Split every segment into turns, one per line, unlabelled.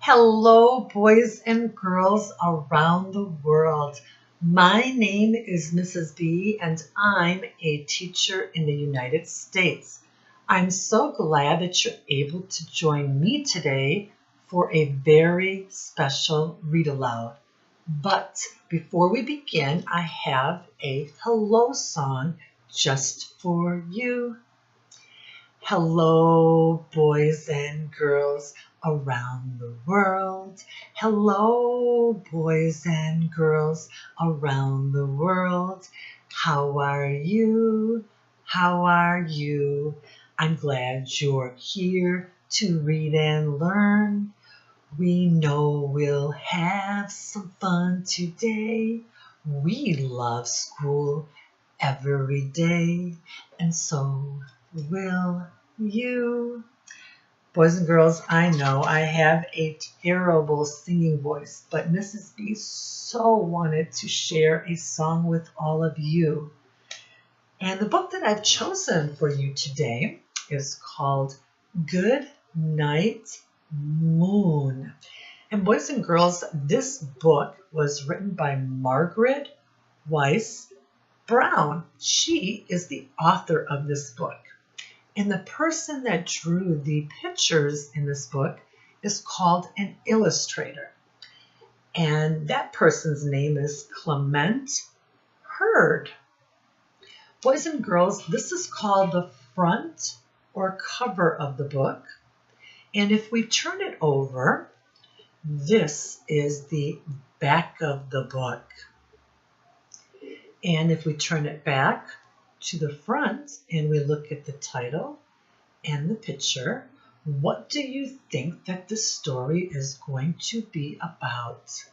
Hello, boys and girls around the world. My name is Mrs. B, and I'm a teacher in the United States. I'm so glad that you're able to join me today for a very special read aloud. But before we begin, I have a hello song just for you. Hello, boys and girls around the world. Hello, boys and girls around the world. How are you? How are you? I'm glad you're here to read and learn. We know we'll have some fun today. We love school every day, and so will you. Boys and girls, I know I have a terrible singing voice, but Mrs. B so wanted to share a song with all of you. And the book that I've chosen for you today is called Goodnight, Moon. And boys and girls, this book was written by Margaret Weiss Brown. She is the author of this book. And the person that drew the pictures in this book is called an illustrator. And that person's name is Clement Hurd. Boys and girls, this is called the front or cover of the book. And if we turn it over, this is the back of the book. And if we turn it back to the front and we look at the title and the picture, what do you think that the story is going to be about?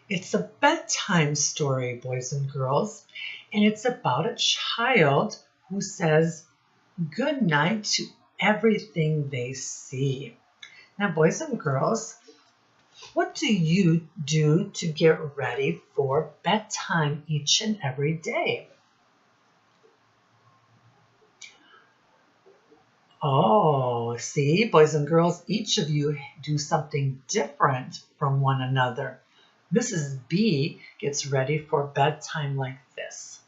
It's a bedtime story, boys and girls, and it's about a child who says good night to everything they see. Now, boys and girls, what do you do to get ready for bedtime each and every day? Oh, see, boys and girls, each of you do something different from one another. Mrs. B gets ready for bedtime like this.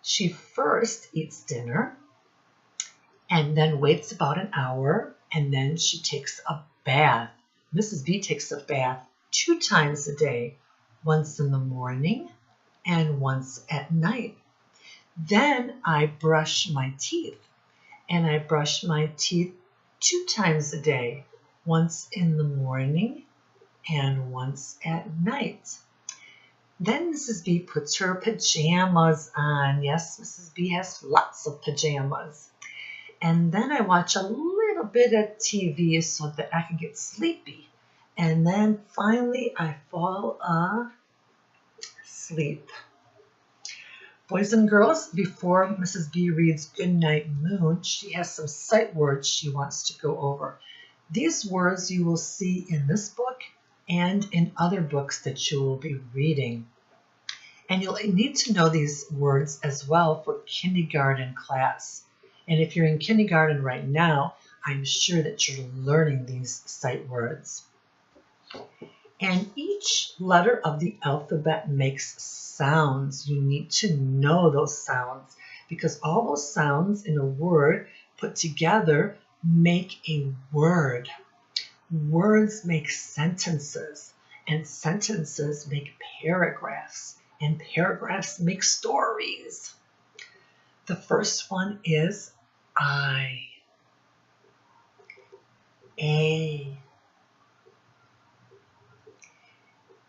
She first eats dinner and then waits about an hour, and then she takes a bath. Mrs. B takes a bath 2 times a day, once in the morning and once at night. Then I brush my teeth, and I brush my teeth 2 times a day, once in the morning and once at night. Then Mrs. B puts her pajamas on. Yes, Mrs. B has lots of pajamas. And then I watch a little bit of TV so that I can get sleepy. And then finally I fall asleep. Boys and girls, before Mrs. B reads Goodnight Moon, she has some sight words she wants to go over. These words you will see in this book and in other books that you will be reading. And you'll need to know these words as well for kindergarten class. And if you're in kindergarten right now, I'm sure that you're learning these sight words. And each letter of the alphabet makes sounds. You need to know those sounds because all those sounds in a word put together make a word. Words make sentences, and sentences make paragraphs, and paragraphs make stories. The first one is I. A.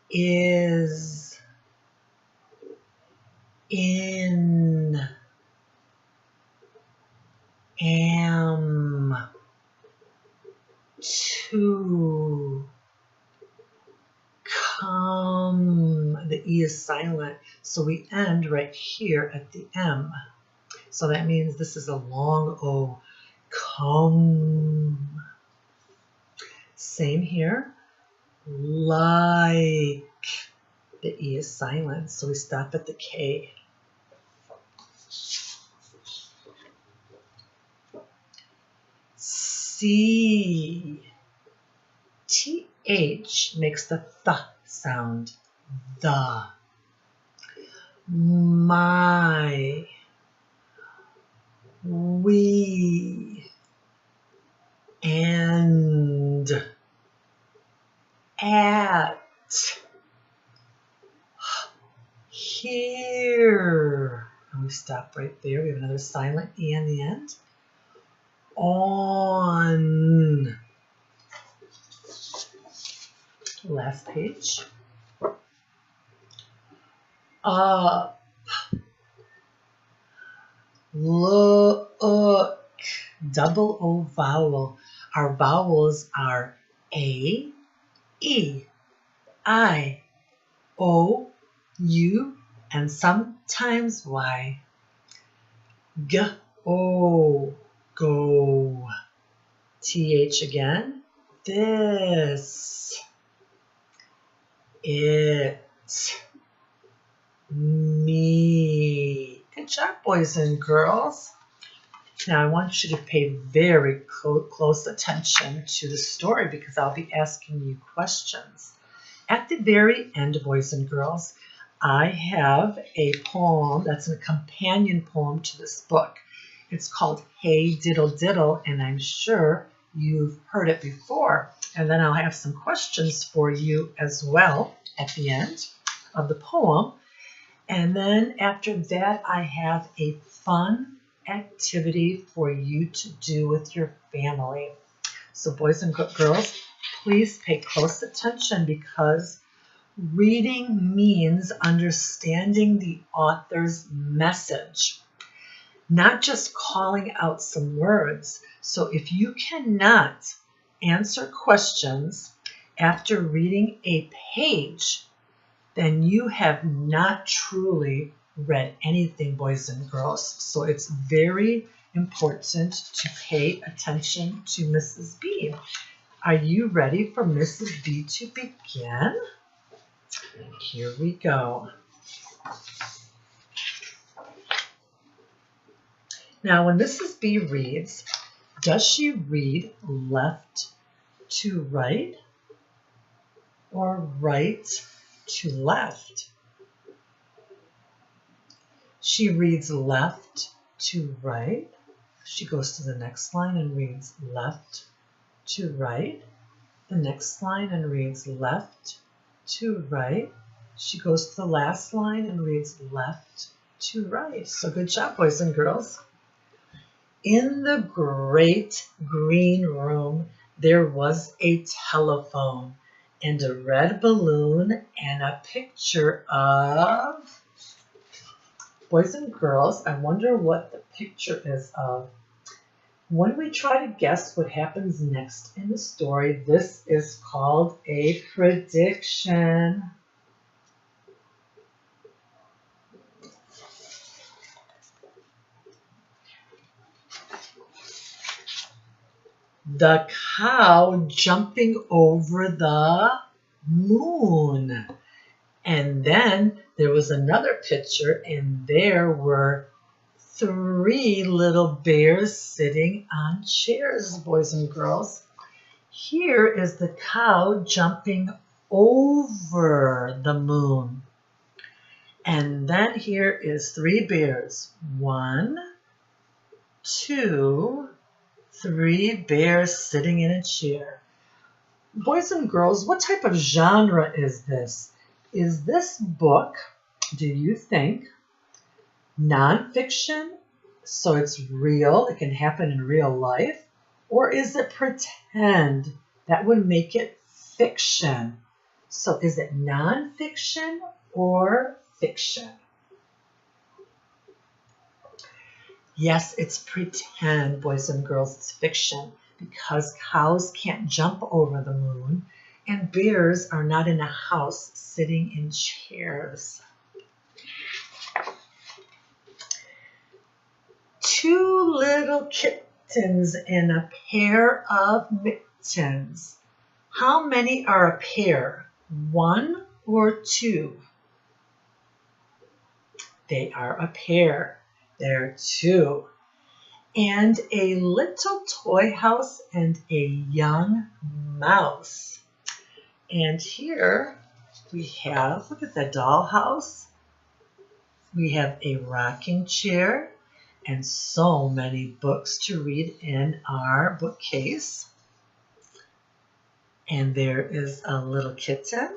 Is. In. Am. To. Come. The E is silent, so we end right here at the M. So that means this is a long O. Come. Same here. Like. The E is silent, so we stop at the K. C. TH makes the th sound. The. My. We. And. At. Here. And we stop right there. We have another silent E on the end. On. Last page. Up. Look. Double O vowel. Our vowels are A, E, I, O, U, and sometimes Y. G, O, go. TH again. This. It. Me. Good job, boys and girls. Now I want you to pay very close attention to the story because I'll be asking you questions. At the very end, boys and girls, I have a poem that's a companion poem to this book. It's called Hey Diddle Diddle, and I'm sure you've heard it before. And then I'll have some questions for you as well at the end of the poem. And then after that, I have a fun activity for you to do with your family. So boys and girls, please pay close attention because reading means understanding the author's message, not just calling out some words. So if you cannot answer questions after reading a page, then you have not truly read anything, boys and girls. So it's very important to pay attention to Mrs. B. Are you ready for Mrs. B to begin? Here we go. Now, when Mrs. B reads, does she read left to right or right to left? She reads left to right. She goes to the next line and reads left to right. The next line and reads left to right. She goes to the last line and reads left to right. So good job, boys and girls. In the great green room, there was a telephone and a red balloon and a picture of... Boys and girls, I wonder what the picture is of. When we try to guess what happens next in the story, this is called a prediction. The cow jumping over the moon. And then there was another picture, and there were 3 little bears sitting on chairs, boys and girls. Here is the cow jumping over the moon. And then here is 3 bears. 1, 2, 3 bears sitting in a chair. Boys and girls, what type of genre is this? Is this book, do you think, nonfiction, so it's real, it can happen in real life, or is it pretend? That would make it fiction. So is it nonfiction or fiction? Yes, it's pretend, boys and girls, it's fiction, because cows can't jump over the moon, and bears are not in a house sitting in chairs. 2 little kittens in a pair of mittens. How many are a pair? 1 or 2? They are a pair. There are 2. and a little toy house and a young mouse. And here we have, look at the dollhouse. We have a rocking chair and so many books to read in our bookcase. And there is a little kitten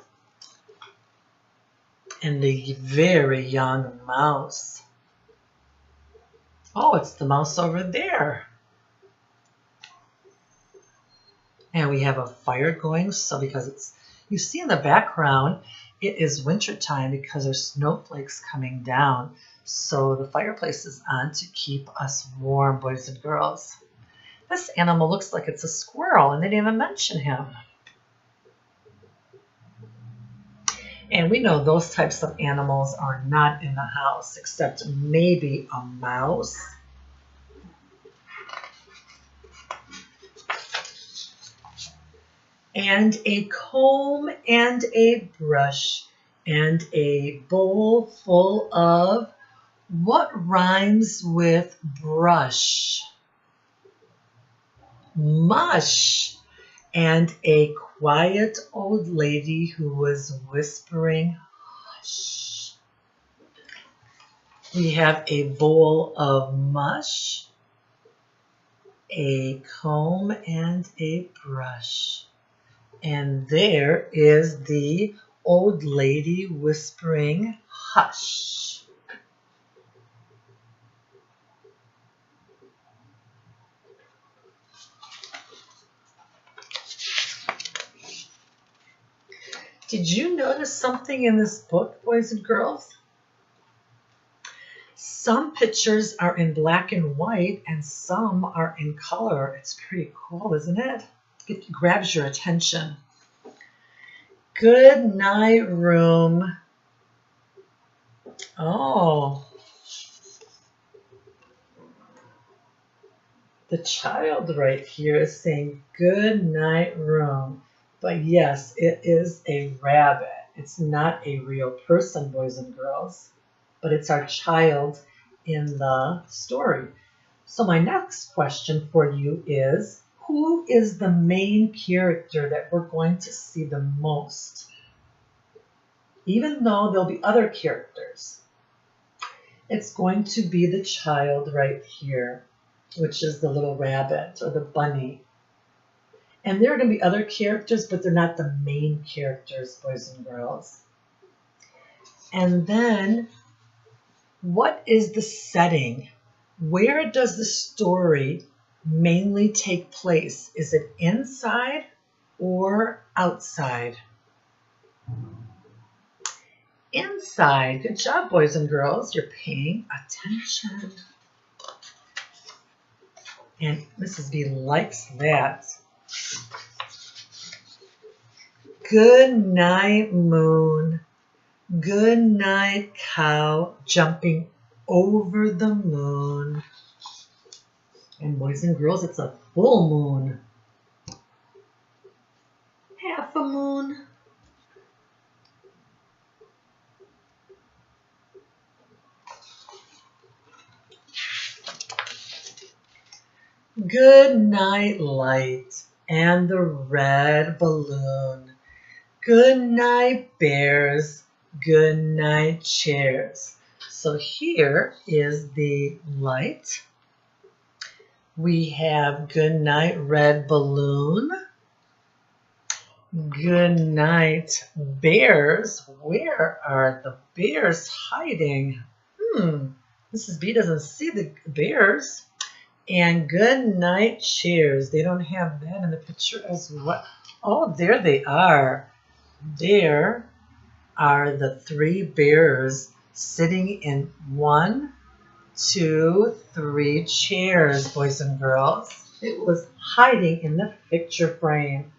and a very young mouse. Oh, it's the mouse over there. And we have a fire going, so because it's, you see in the background, it is winter time because there's snowflakes coming down. So the fireplace is on to keep us warm, boys and girls. This animal looks like it's a squirrel, and they didn't even mention him. And we know those types of animals are not in the house, except maybe a mouse. And a comb and a brush and a bowl full of what rhymes with brush? Mush. And a quiet old lady who was whispering, hush. We have a bowl of mush, a comb, and a brush. And there is the old lady whispering, hush. Did you notice something in this book, boys and girls? Some pictures are in black and white and some are in color. It's pretty cool, isn't it? It grabs your attention. Good night room. Oh. The child right here is saying good night room. But yes, it is a rabbit. It's not a real person, boys and girls, but it's our child in the story. So my next question for you is, who is the main character that we're going to see the most? Even though there'll be other characters, it's going to be the child right here, which is the little rabbit or the bunny. And there are going to be other characters, but they're not the main characters, boys and girls. And then, what is the setting? Where does the story mainly take place? Is it inside or outside? Inside. Good job, boys and girls. You're paying attention. And Mrs. B likes that. Good night, moon. Good night, cow, jumping over the moon. And boys and girls, it's a full moon. Half a moon. Good night, light, and the red balloon. Good night, bears. Good night, chairs. So here is the light. We have good night, red balloon. Good night, bears. Where are the bears hiding? Mrs. B doesn't see the bears. And good night, chairs. They don't have that in the picture as well. Oh, there they are. There are the three bears sitting in 1, 2, 3 chairs, boys and girls. It was hiding in the picture frame.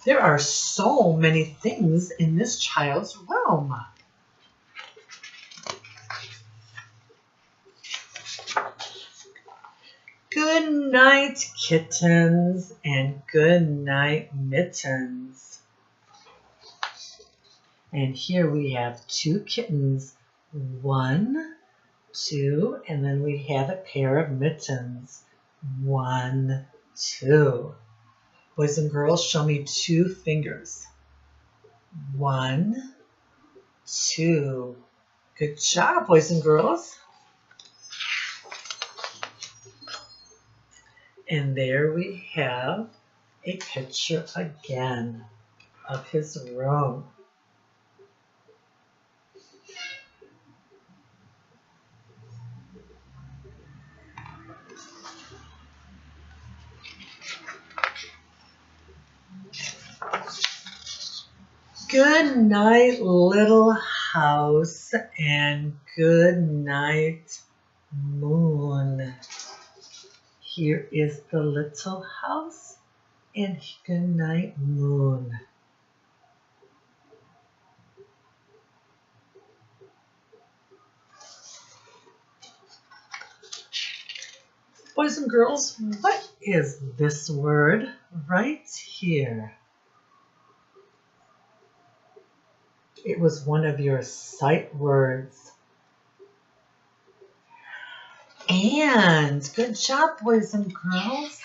There are so many things in this child's room. Good night, kittens, and good night, mittens. And here we have 2 kittens 1, 2, and then we have a pair of mittens. 1, 2. Boys and girls, show me 2 fingers. 1, 2. Good job, boys and girls. And there we have a picture again of his room. Good night, little house, and good night, moon. Here is the little house, and good night, moon. Boys and girls, what is this word right here? It was one of your sight words. And good job, boys and girls.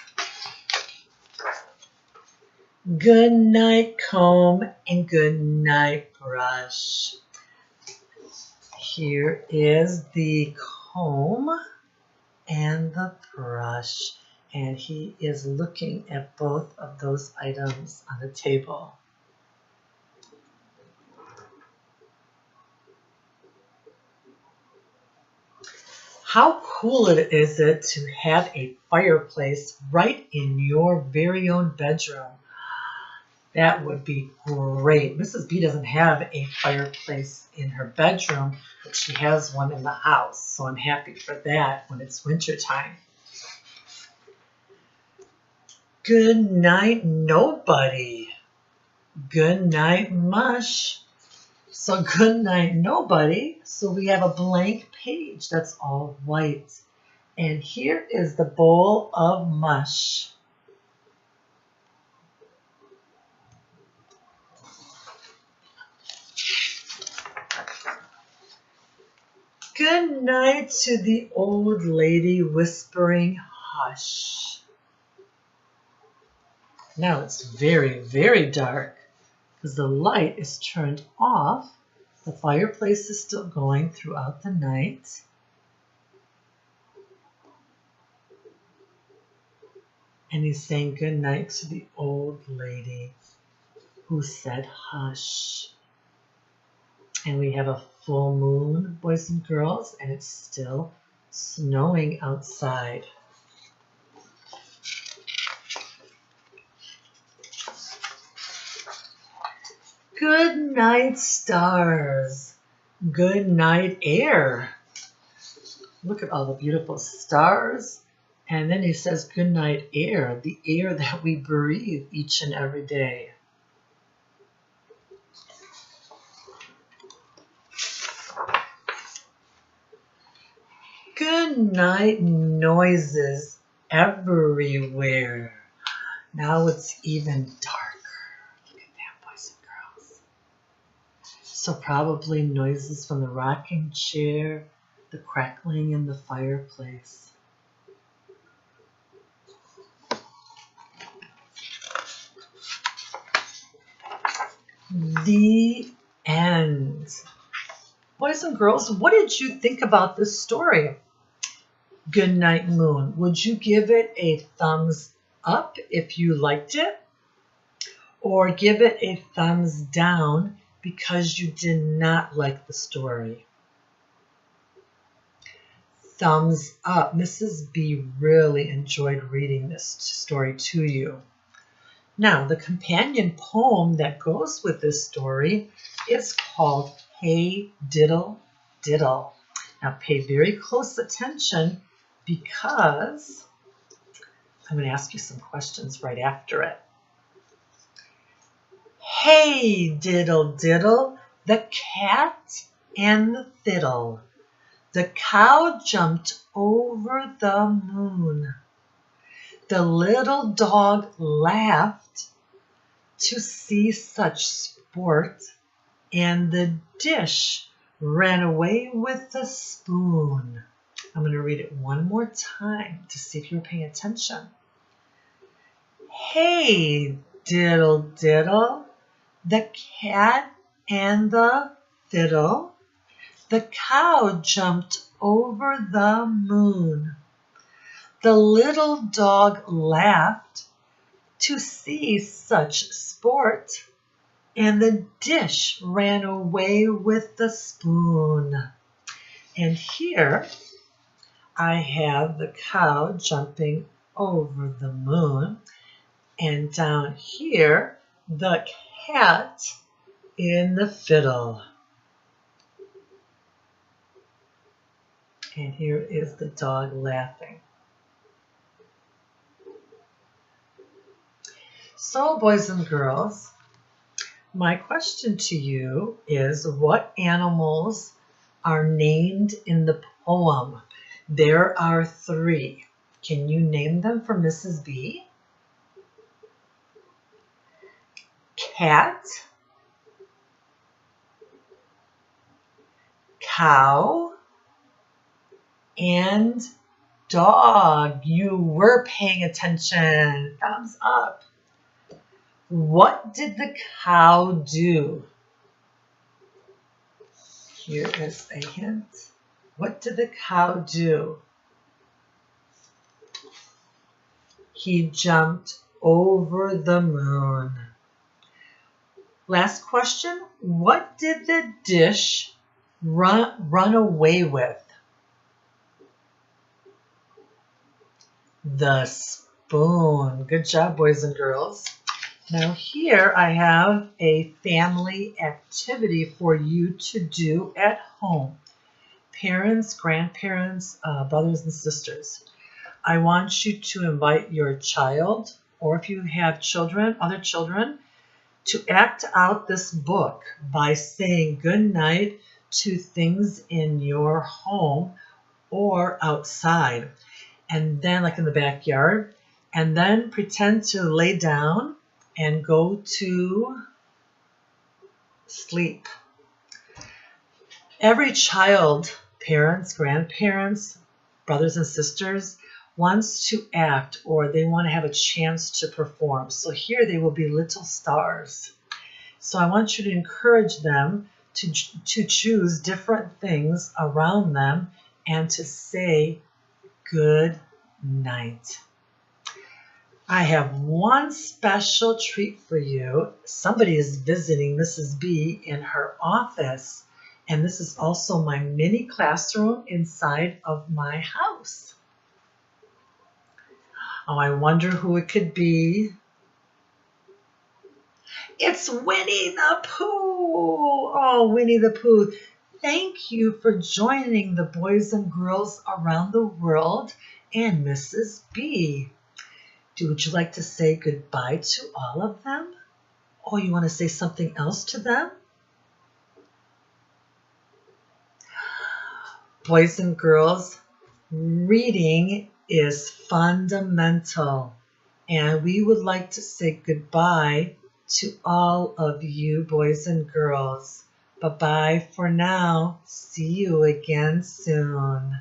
Good night, comb, and good night, brush. Here is the comb and the brush, and he is looking at both of those items on the table. How cool is it to have a fireplace right in your very own bedroom? That would be great. Mrs. B doesn't have a fireplace in her bedroom, but she has one in the house, so I'm happy for that when it's winter time. Good night, nobody. Good night, mush. So good night, nobody. So we have a blank page that's all white. And here is the bowl of mush. Good night to the old lady whispering hush. Now it's very, very dark because the light is turned off. The fireplace is still going throughout the night. And he's saying good night to the old lady who said hush. And we have a full moon, boys and girls, and it's still snowing outside. Good night, stars. Good night, air. Look at all the beautiful stars. And then he says, good night, air, the air that we breathe each and every day. Good night, noises everywhere. Now it's even darker. Look at that, boys and girls. So probably noises from the rocking chair, the crackling in the fireplace. The end. Boys and girls, what did you think about this story? Good night, moon. Would you give it a thumbs up if you liked it? Or give it a thumbs down because you did not like the story? Thumbs up. Mrs. B really enjoyed reading this story to you. Now, the companion poem that goes with this story is called Hey Diddle Diddle. Now, pay very close attention because I'm going to ask you some questions right after it. Hey diddle diddle, the cat and the fiddle. The cow jumped over the moon. The little dog laughed to see such sport, and the dish ran away with the spoon. I'm going to read it one more time to see if you're paying attention. Hey, diddle diddle, the cat and the fiddle. The cow jumped over the moon. The little dog laughed to see such sport, and the dish ran away with the spoon. And here I have the cow jumping over the moon, and down here the cat in the fiddle. And here is the dog laughing. So, boys and girls, my question to you is, what animals are named in the poem? There are 3. Can you name them for Mrs. B? Cat, cow, and dog. You were paying attention. Thumbs up. What did the cow do? Here is a hint. What did the cow do? He jumped over the moon. Last question. What did the dish run away with? The spoon. Good job, boys and girls. Now here I have a family activity for you to do at home. Parents, grandparents, brothers and sisters. I want you to invite your child, or if you have children, other children, to act out this book by saying goodnight to things in your home or outside. And then like in the backyard, and then pretend to lay down and go to sleep. Every child, parents, grandparents, brothers and sisters, wants to act, or they want to have a chance to perform. So here they will be little stars. So I want you to encourage them to choose different things around them and to say good night. I have one special treat for you. Somebody is visiting Mrs. B in her office, and this is also my mini classroom inside of my house. Oh, I wonder who it could be. It's Winnie the Pooh. Oh, Winnie the Pooh. Thank you for joining the boys and girls around the world and Mrs. B. Would you like to say goodbye to all of them? Or you want to say something else to them? Boys and girls, reading is fundamental. And we would like to say goodbye to all of you boys and girls. Bye-bye for now. See you again soon.